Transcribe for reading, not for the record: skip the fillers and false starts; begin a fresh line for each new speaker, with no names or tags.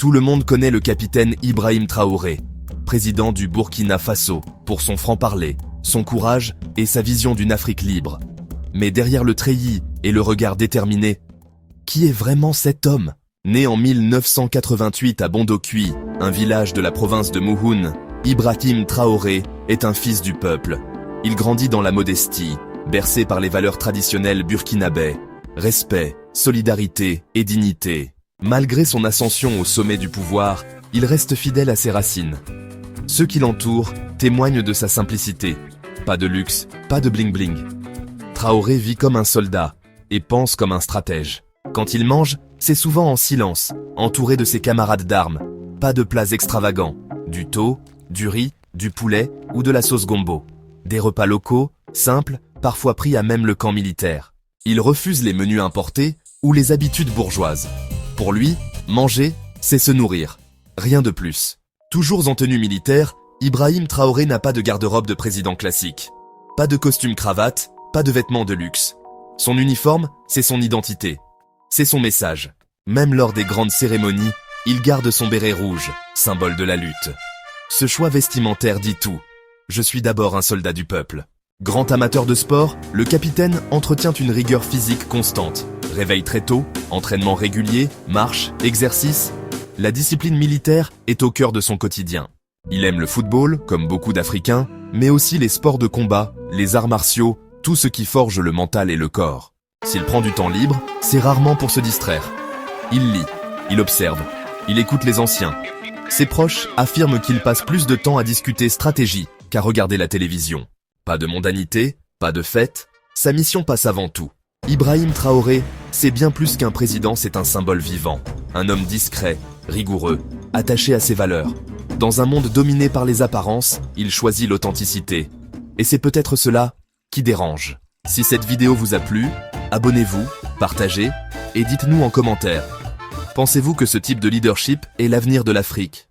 Tout le monde connaît le capitaine Ibrahim Traoré, président du Burkina Faso, pour son franc-parler, son courage et sa vision d'une Afrique libre. Mais derrière le treillis et le regard déterminé, qui est vraiment cet homme? Né en 1988 à Bondokui, un village de la province de Mouhoun, Ibrahim Traoré est un fils du peuple. Il grandit dans la modestie, bercé par les valeurs traditionnelles burkinabais, respect, solidarité et dignité. Malgré son ascension au sommet du pouvoir, il reste fidèle à ses racines. Ceux qui l'entourent témoignent de sa simplicité. Pas de luxe, pas de bling-bling. Traoré vit comme un soldat et pense comme un stratège. Quand il mange, c'est souvent en silence, entouré de ses camarades d'armes. Pas de plats extravagants, du thau, du riz, du poulet ou de la sauce gombo. Des repas locaux, simples, parfois pris à même le camp militaire. Il refuse les menus importés ou les habitudes bourgeoises. Pour lui, manger, c'est se nourrir. Rien de plus. Toujours en tenue militaire, Ibrahim Traoré n'a pas de garde-robe de président classique. Pas de costume cravate, pas de vêtements de luxe. Son uniforme, c'est son identité. C'est son message. Même lors des grandes cérémonies, il garde son béret rouge, symbole de la lutte. Ce choix vestimentaire dit tout. Je suis d'abord un soldat du peuple. Grand amateur de sport, le capitaine entretient une rigueur physique constante. Réveil très tôt, entraînement régulier, marche, exercice. La discipline militaire est au cœur de son quotidien. Il aime le football, comme beaucoup d'Africains, mais aussi les sports de combat, les arts martiaux, tout ce qui forge le mental et le corps. S'il prend du temps libre, c'est rarement pour se distraire. Il lit, il observe, il écoute les anciens. Ses proches affirment qu'il passe plus de temps à discuter stratégie qu'à regarder la télévision. Pas de mondanité, pas de fête, sa mission passe avant tout. Ibrahim Traoré, c'est bien plus qu'un président, c'est un symbole vivant. Un homme discret, rigoureux, attaché à ses valeurs. Dans un monde dominé par les apparences, il choisit l'authenticité. Et c'est peut-être cela qui dérange. Si cette vidéo vous a plu, abonnez-vous, partagez et dites-nous en commentaire. Pensez-vous que ce type de leadership est l'avenir de l'Afrique ?